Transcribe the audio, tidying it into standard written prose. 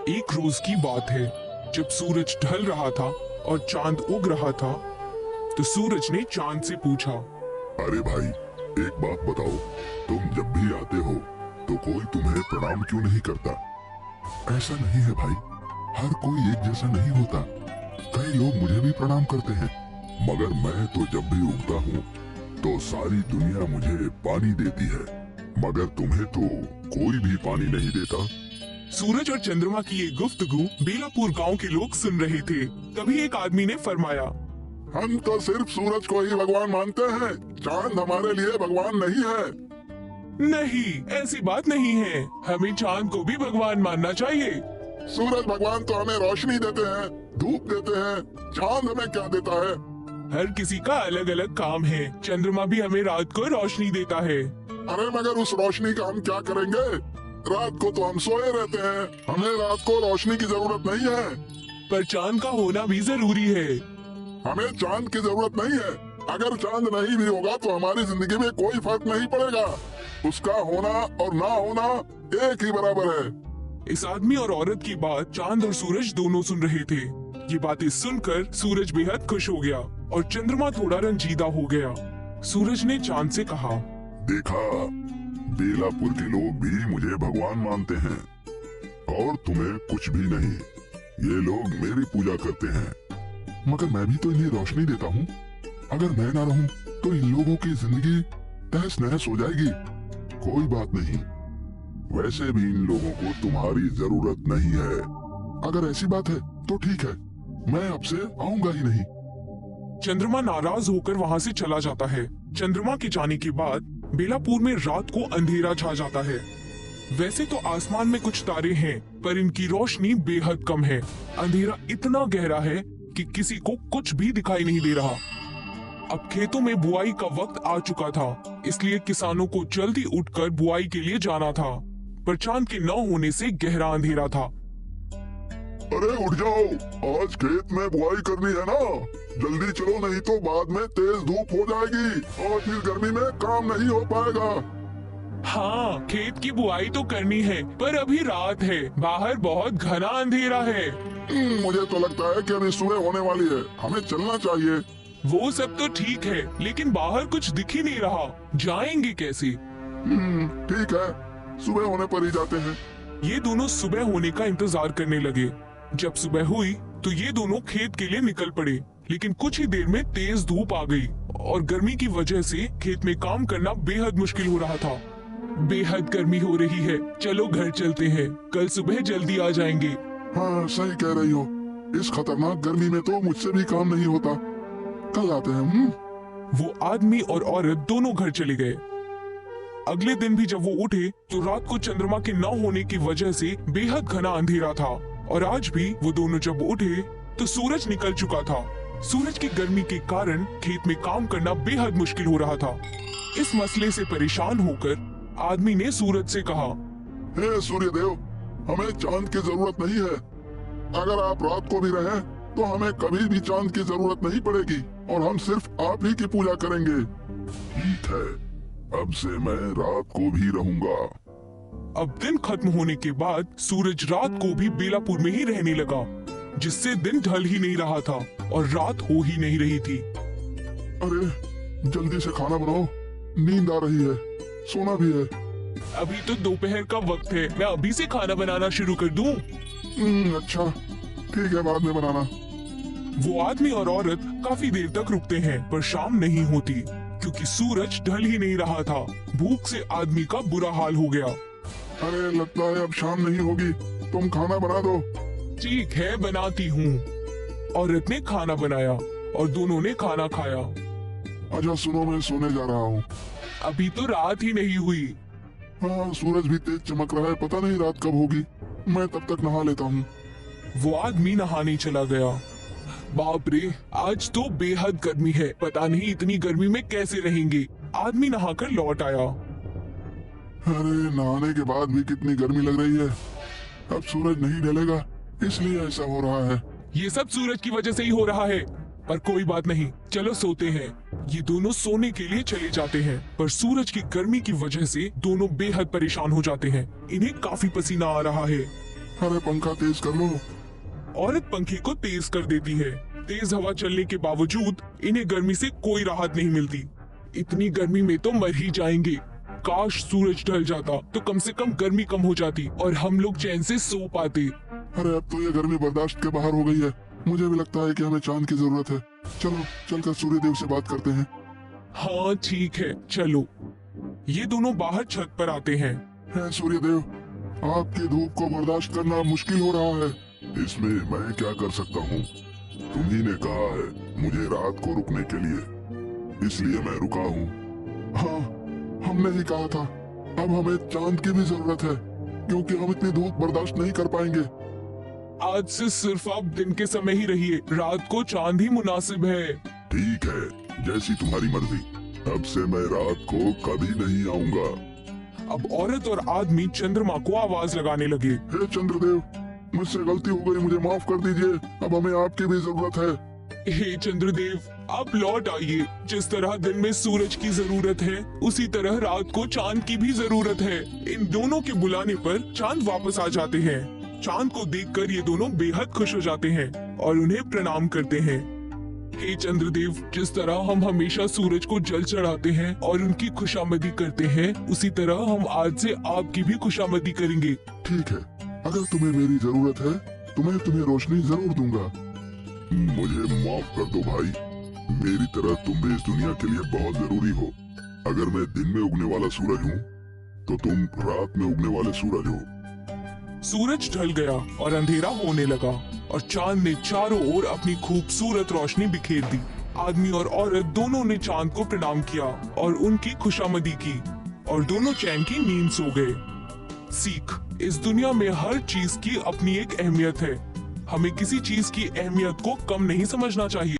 एक रोज की बात है, जब सूरज ढल रहा था और चांद उग रहा था, तो सूरज ने चांद से पूछा, अरे भाई, एक बात बताओ, तुम जब भी आते हो तो कोई तुम्हें प्रणाम क्यों नहीं करता? ऐसा नहीं है भाई, हर कोई एक जैसा नहीं होता। कई लोग मुझे भी प्रणाम करते हैं, मगर मैं तो जब भी उगता हूँ तो सारी दुनिया मुझे पानी देती है, मगर तुम्हें तो कोई भी पानी नहीं देता। सूरज और चंद्रमा की ये गुफ्तगू बेलापुर गांव के लोग सुन रहे थे। तभी एक आदमी ने फरमाया, हम तो सिर्फ सूरज को ही भगवान मानते हैं, चांद हमारे लिए भगवान नहीं है। नहीं, ऐसी बात नहीं है, हमें चांद को भी भगवान मानना चाहिए। सूरज भगवान तो हमें रोशनी देते हैं, धूप देते हैं, चांद हमें क्या देता है? हर किसी का अलग अलग काम है। चंद्रमा भी हमें रात को रोशनी देता है। अरे मगर उस रोशनी का हम क्या करेंगे? रात को तो हम सोए रहते हैं, हमें रात को रोशनी की जरूरत नहीं है। पर चांद का होना भी जरूरी है। हमें चांद की जरूरत नहीं है। अगर चांद नहीं भी होगा तो हमारी जिंदगी में कोई फर्क नहीं पड़ेगा। उसका होना और ना होना एक ही बराबर है। इस आदमी और औरत की बात चांद और सूरज दोनों सुन रहे थे। ये बातें सुनकर सूरज बेहद खुश हो गया और चंद्रमा थोड़ा रंजीदा हो गया। सूरज ने चांद से कहा, देखा, बेलापुर के लोग भी मुझे भगवान मानते हैं और तुम्हें कुछ भी नहीं। ये लोग मेरी पूजा करते हैं, मगर मैं भी तो इन्हें रोशनी देता हूँ। अगर मैं ना रहूँ तो इन लोगों की जिंदगी तहस नहस हो जाएगी। कोई बात नहीं, वैसे भी इन लोगों को तुम्हारी जरूरत नहीं है। अगर ऐसी बात है तो ठीक है, मैं अब से आऊंगा ही नहीं। चंद्रमा नाराज होकर वहाँ से चला जाता है। चंद्रमा के जाने के बाद बेलापुर में रात को अंधेरा छा जाता है। वैसे तो आसमान में कुछ तारे हैं, पर इनकी रोशनी बेहद कम है। अंधेरा इतना गहरा है कि किसी को कुछ भी दिखाई नहीं दे रहा। अब खेतों में बुआई का वक्त आ चुका था, इसलिए किसानों को जल्दी उठकर बुआई के लिए जाना था, पर चांद के न होने से गहरा अंधेरा था। अरे उठ जाओ, आज खेत में बुआई करनी है ना, जल्दी चलो, नहीं तो बाद में तेज धूप हो जाएगी और फिर गर्मी में काम नहीं हो पाएगा। हाँ, खेत की बुआई तो करनी है, पर अभी रात है, बाहर बहुत घना अंधेरा है। मुझे तो लगता है कि अभी सुबह होने वाली है, हमें चलना चाहिए। वो सब तो ठीक है, लेकिन बाहर कुछ दिख ही नहीं रहा, जाएंगे कैसे? ठीक है, सुबह होने पर ही जाते हैं। ये दोनों सुबह होने का इंतजार करने लगे। जब सुबह हुई तो ये दोनों खेत के लिए निकल पड़े, लेकिन कुछ ही देर में तेज धूप आ गई और गर्मी की वजह से खेत में काम करना बेहद मुश्किल हो रहा था। बेहद गर्मी हो रही है, चलो घर चलते हैं, कल सुबह जल्दी आ जाएंगे। हाँ, सही कह रही हो, इस खतरनाक गर्मी में तो मुझसे भी काम नहीं होता, कल आते हैं। वो आदमी और औरत दोनों घर चले गए। अगले दिन भी जब वो उठे तो रात को चंद्रमा के न होने की वजह से बेहद घना अंधेरा था, और आज भी वो दोनों जब उठे तो सूरज निकल चुका था। सूरज की गर्मी के कारण खेत में काम करना बेहद मुश्किल हो रहा था। इस मसले से परेशान होकर आदमी ने सूरज से कहा, हे सूर्यदेव, हमें चांद की जरूरत नहीं है। अगर आप रात को भी रहें तो हमें कभी भी चांद की जरूरत नहीं पड़ेगी और हम सिर्फ आप ही की पूजा करेंगे। ठीक है, अब से मैं रात को भी रहूंगा। अब दिन खत्म होने के बाद सूरज रात को भी बेलापुर में ही रहने लगा, जिससे दिन ढल ही नहीं रहा था और रात हो ही नहीं रही थी। अरे जल्दी से खाना बनाओ, नींद आ रही है, सोना भी है। अभी तो दोपहर का वक्त है, मैं अभी से खाना बनाना शुरू कर दूं? अच्छा ठीक है, बाद में बनाना। वो आदमी और औरत काफी देर तक रुकते हैं, पर शाम नहीं होती क्योंकि सूरज ढल ही नहीं रहा था। भूख से आदमी का बुरा हाल हो गया। अरे लगता है अब शाम नहीं होगी, तुम खाना बना दो। ठीक है, बनाती हूँ। औरत ने खाना बनाया और दोनों ने खाना खाया। अच्छा सुनो, मैं सोने जा रहा हूँ। अभी तो रात ही नहीं हुई। हाँ, सूरज भी तेज चमक रहा है, पता नहीं रात कब होगी। मैं तब तक नहा लेता हूँ। वो आदमी नहाने चला गया। बाप रे, आज तो बेहद गर्मी है, पता नहीं इतनी गर्मी में कैसे रहेंगे। आदमी नहाकर लौट आया। अरे नहाने के बाद भी कितनी गर्मी लग रही है। अब सूरज नहीं ढलेगा, इसलिए ऐसा हो रहा है। ये सब सूरज की वजह से ही हो रहा है, पर कोई बात नहीं, चलो सोते हैं। ये दोनों सोने के लिए चले जाते हैं, पर सूरज की गर्मी की वजह से दोनों बेहद परेशान हो जाते हैं। इन्हें काफी पसीना आ रहा है। अरे पंखा तेज कर लो। औरत पंखे को तेज कर देती है। तेज हवा चलने के बावजूद इन्हें गर्मी से कोई राहत नहीं मिलती। इतनी गर्मी में तो मर ही जाएंगे। काश सूरज ढल जाता तो कम से कम गर्मी कम हो जाती और हम लोग चैन से सो पाते। अरे अब तो ये गर्मी बर्दाश्त के बाहर हो गई है। मुझे भी लगता है कि हमें चांद की जरूरत है। चलो चलकर सूर्य देव से बात करते हैं। हाँ ठीक है, चलो। ये दोनों बाहर छत पर आते हैं। है सूर्य देव, आपकी धूप को बर्दाश्त करना मुश्किल हो रहा है। इसमें मैं क्या कर सकता हूँ? तुम्ही ने कहा है मुझे रात को रुकने के लिए, इसलिए मैं रुका हूँ। हाँ, हमने ही कहा था। अब हमें चांद की भी जरूरत है, क्योंकि हम इतनी धूप बर्दाश्त नहीं कर पाएंगे। आज से सिर्फ आप दिन के समय ही रहिए, रात को चांद ही मुनासिब है। ठीक है, जैसी तुम्हारी मर्जी। अब से मैं रात को कभी नहीं आऊंगा। अब औरत और आदमी चंद्रमा को आवाज लगाने लगे। हे चंद्रदेव, मुझसे गलती हो गई, मुझे माफ कर दीजिए। अब हमें आपकी भी जरूरत है। हे चंद्रदेव, आप लौट आइए। जिस तरह दिन में सूरज की जरूरत है, उसी तरह रात को चांद की भी जरूरत है। इन दोनों के बुलाने पर चांद वापस आ जाते हैं। चांद को देखकर ये दोनों बेहद खुश हो जाते हैं और उन्हें प्रणाम करते हैं। हे चंद्रदेव, जिस तरह हम हमेशा सूरज को जल चढ़ाते हैं और उनकी खुशामदी करते हैं, उसी तरह हम आज से आपकी भी खुशामदी करेंगे। ठीक है, अगर तुम्हें मेरी जरूरत है तो मैं तुम्हें रोशनी जरूर दूंगा। मुझे माफ कर दो भाई, मेरी तरह तुम भी इस दुनिया के लिए बहुत जरूरी हो। अगर मैं दिन में उगने वाला सूरज हूँ तो तुम रात में उगने वाले सूरज हो। सूरज ढल गया और अंधेरा होने लगा और चांद ने चारों ओर अपनी खूबसूरत रोशनी बिखेर दी। आदमी और औरत दोनों ने चांद को प्रणाम किया और उनकी खुशामदी की और दोनों चैन की नींद सो गए। सीख, इस दुनिया में हर चीज की अपनी एक अहमियत है। हमें किसी चीज की अहमियत को कम नहीं समझना चाहिए।